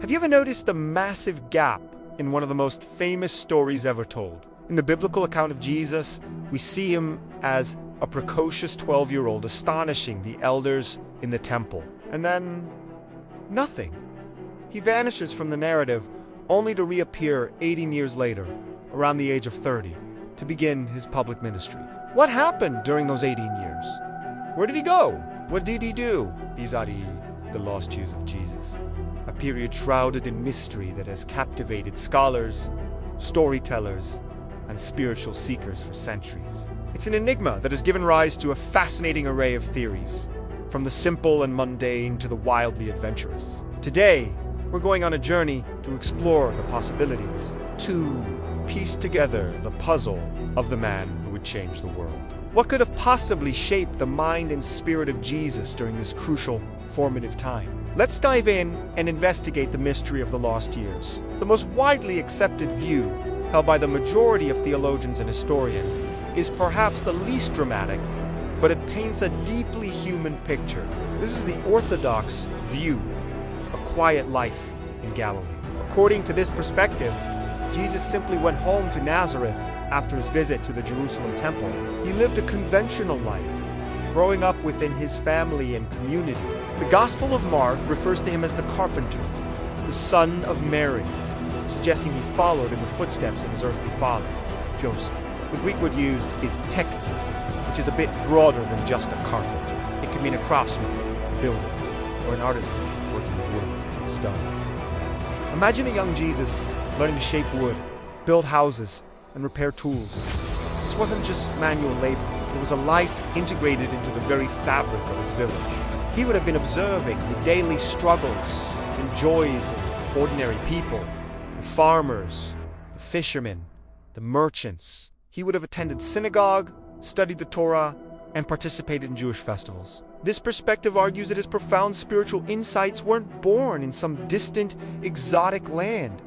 Have you ever noticed the massive gap in one of the most famous stories ever told? In the biblical account of Jesus, we see him as a precocious 12-year-old astonishing the elders in the temple. And then, nothing. He vanishes from the narrative, only to reappear 18 years later, around the age of 30, to begin his public ministry. What happened during those 18 years? Where did he go? What did he do? Izadi, the lost years of Jesus. A period shrouded in mystery that has captivated scholars, storytellers, and spiritual seekers for centuries. It's an enigma that has given rise to a fascinating array of theories, from the simple and mundane to the wildly adventurous. Today, we're going on a journey to explore the possibilities, to piece together the puzzle of the man who would change the world. What could have possibly shaped the mind and spirit of Jesus during this crucial, formative time? Let's dive in and investigate the mystery of the lost years. The most widely accepted view, held by the majority of theologians and historians, is perhaps the least dramatic, but it paints a deeply human picture. This is the orthodox view, a quiet life in Galilee. According to this perspective, Jesus simply went home to Nazareth after his visit to the Jerusalem temple. He lived a conventional life, growing up within his family and community. The Gospel of Mark refers to him as the carpenter, the son of Mary, suggesting he followed in the footsteps of his earthly father, Joseph. The Greek word used is tekton, which is a bit broader than just a carpenter. It can mean a craftsman, a builder, or an artisan working with wood or stone. Imagine a young Jesus learning to shape wood, build houses, and repair tools. This wasn't just manual labor. It was a life integrated into the very fabric of his village. He would have been observing the daily struggles and joys of ordinary people, the farmers, the fishermen, the merchants. He would have attended synagogue, studied the Torah, and participated in Jewish festivals. This perspective argues that his profound spiritual insights weren't born in some distant, exotic land,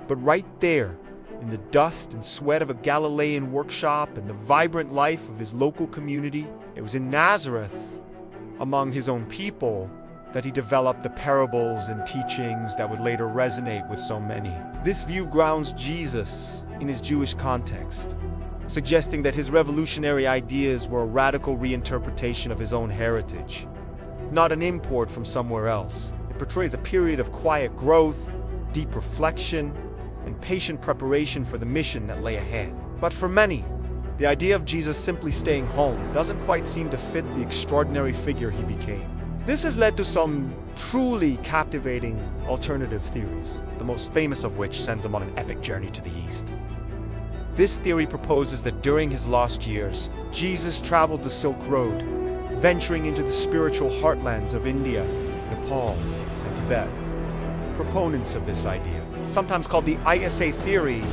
but right there, in the dust and sweat of a Galilean workshop and the vibrant life of his local community. It was in Nazareth, among his own people, that he developed the parables and teachings that would later resonate with so many. This view grounds Jesus in his Jewish context, suggesting that his revolutionary ideas were a radical reinterpretation of his own heritage, not an import from somewhere else. It portrays a period of quiet growth, deep reflection, and patient preparation for the mission that lay ahead. But for many, the idea of Jesus simply staying home doesn't quite seem to fit the extraordinary figure he became. This has led to some truly captivating alternative theories, the most famous of which sends him on an epic journey to the east. This theory proposes that during his lost years, Jesus traveled the Silk Road, venturing into the spiritual heartlands of India, Nepal, and Tibet. Proponents of this idea, sometimes called the ISA theory,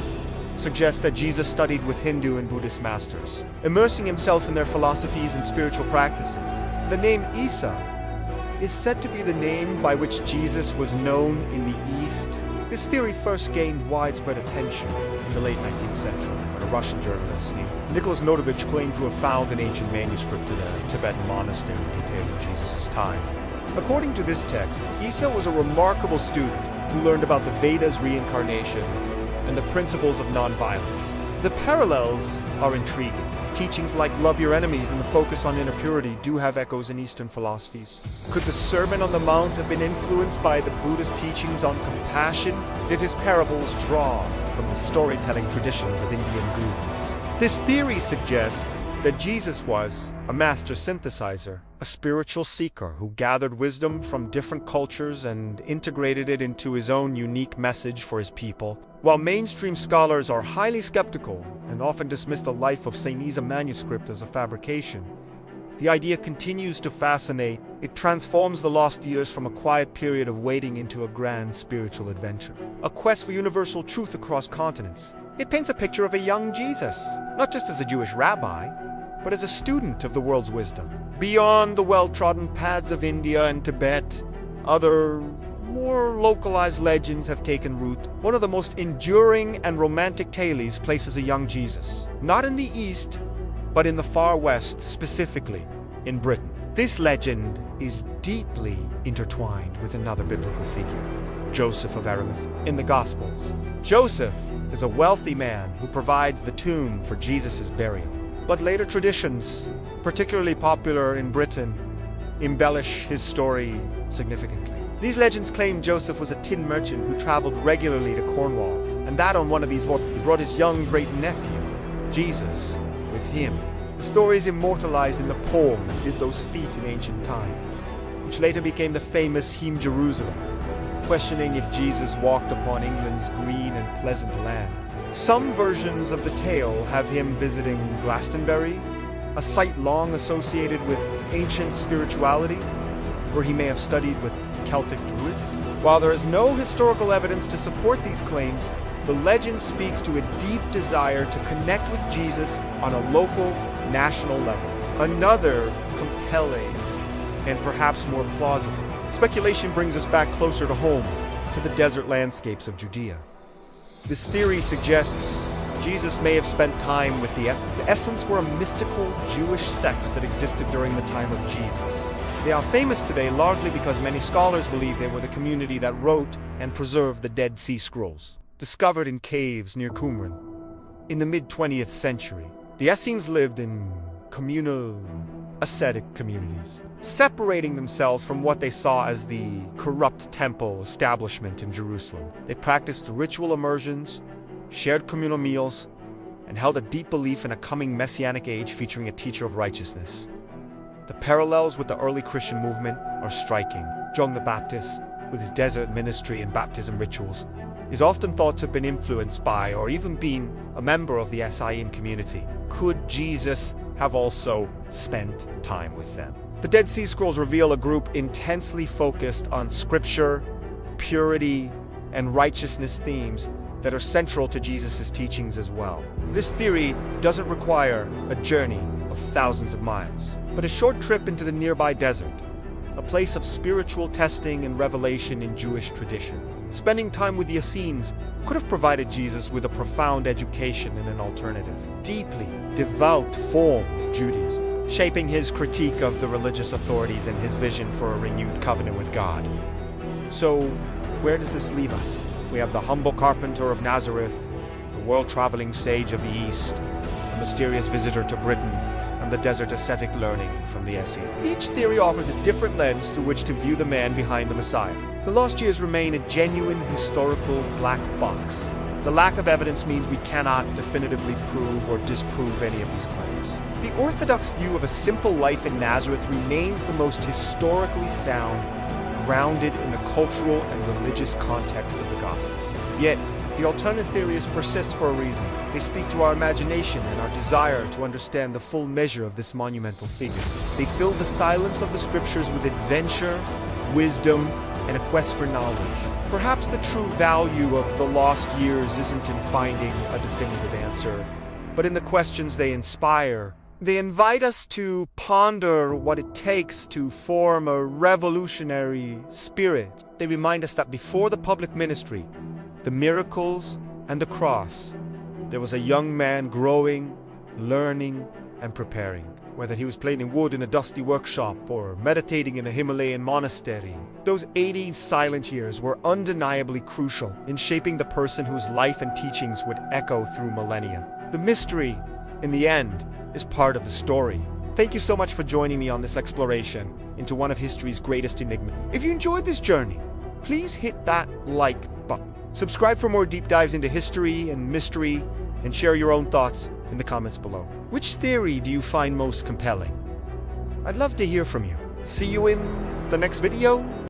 suggest that Jesus studied with Hindu and Buddhist masters, immersing himself in their philosophies and spiritual practices. The name Isa is said to be the name by which Jesus was known in the East. This theory first gained widespread attention in the late 19th century when a Russian journalist named Nicholas Notovich claimed to have found an ancient manuscript in a Tibetan monastery detailing Jesus' time. According to this text, Isa was a remarkable student who learned about the Vedas' reincarnation and the principles of nonviolence. The parallels are intriguing. Teachings like love your enemies and the focus on inner purity do have echoes in Eastern philosophies. Could the Sermon on the Mount have been influenced by the Buddhist teachings on compassion? Did his parables draw from the storytelling traditions of Indian gurus? This theory suggests that Jesus was a master synthesizer, a spiritual seeker who gathered wisdom from different cultures and integrated it into his own unique message for his people. While mainstream scholars are highly skeptical and often dismiss the life of St. Isa manuscript as a fabrication, the idea continues to fascinate. It transforms the lost years from a quiet period of waiting into a grand spiritual adventure, a quest for universal truth across continents. It paints a picture of a young Jesus, not just as a Jewish rabbi, but as a student of the world's wisdom. Beyond the well-trodden paths of India and Tibet, other, more localized legends have taken root. One of the most enduring and romantic tales places a young Jesus, not in the East, but in the far West, specifically in Britain. This legend is deeply intertwined with another biblical figure, Joseph of Arimathea in the Gospels. Joseph is a wealthy man who provides the tomb for Jesus' burial. But later traditions, particularly popular in Britain, embellish his story significantly. These legends claim Joseph was a tin merchant who traveled regularly to Cornwall, and that on one of these voyages he brought his young great-nephew, Jesus, with him. The story is immortalized in the poem that did those feat in ancient time, which later became the famous Hymn Jerusalem, questioning if Jesus walked upon England's green and pleasant land. Some versions of the tale have him visiting Glastonbury, a site long associated with ancient spirituality, where he may have studied with Celtic druids. While there is no historical evidence to support these claims, the legend speaks to a deep desire to connect with Jesus on a local, national level. Another compelling and perhaps more plausible speculation brings us back closer to home, to the desert landscapes of Judea. This theory suggests Jesus may have spent time with the Essens. The Essens were a mystical Jewish sect that existed during the time of Jesus. They are famous today largely because many scholars believe they were the community that wrote and preserved the Dead Sea Scrolls, discovered in caves near Qumran. In the mid-20th century, the Essenes lived in communal, ascetic communities, separating themselves from what they saw as the corrupt temple establishment in Jerusalem. They practiced ritual immersions, shared communal meals, and held a deep belief in a coming messianic age featuring a teacher of righteousness. The parallels with the early Christian movement are striking. John the Baptist, with his desert ministry and baptism rituals, is often thought to have been influenced by or even been a member of the Essene community. Could Jesus have also spent time with them? The Dead Sea Scrolls reveal a group intensely focused on scripture, purity, and righteousness themes that are central to Jesus' teachings as well. This theory doesn't require a journey of thousands of miles, but a short trip into the nearby desert, a place of spiritual testing and revelation in Jewish tradition. Spending time with the Essenes could have provided Jesus with a profound education and an alternative, deeply devout form of Judaism, shaping his critique of the religious authorities and his vision for a renewed covenant with God. So, where does this leave us? We have the humble carpenter of Nazareth, the world-traveling sage of the East, a mysterious visitor to Britain, and the desert ascetic learning from the Essenes. Each theory offers a different lens through which to view the man behind the Messiah. The lost years remain a genuine historical black box. The lack of evidence means we cannot definitively prove or disprove any of these claims. The Orthodox view of a simple life in Nazareth remains the most historically sound, grounded in the cultural and religious context of the Gospel. Yet, the alternative theories persist for a reason. They speak to our imagination and our desire to understand the full measure of this monumental figure. They fill the silence of the scriptures with adventure, wisdom, and a quest for knowledge. Perhaps the true value of the lost years isn't in finding a definitive answer, but in the questions they inspire. They invite us to ponder what it takes to form a revolutionary spirit. They remind us that before the public ministry, the miracles, and the cross, there was a young man growing, learning, and preparing. Whether he was planing wood in a dusty workshop or meditating in a Himalayan monastery, those 80 silent years were undeniably crucial in shaping the person whose life and teachings would echo through millennia. The mystery, in the end, is part of the story. Thank you so much for joining me on this exploration into one of history's greatest enigmas. If you enjoyed this journey, please hit that like button. Subscribe for more deep dives into history and mystery, and share your own thoughts in the comments below. Which theory do you find most compelling? I'd love to hear from you. See you in the next video.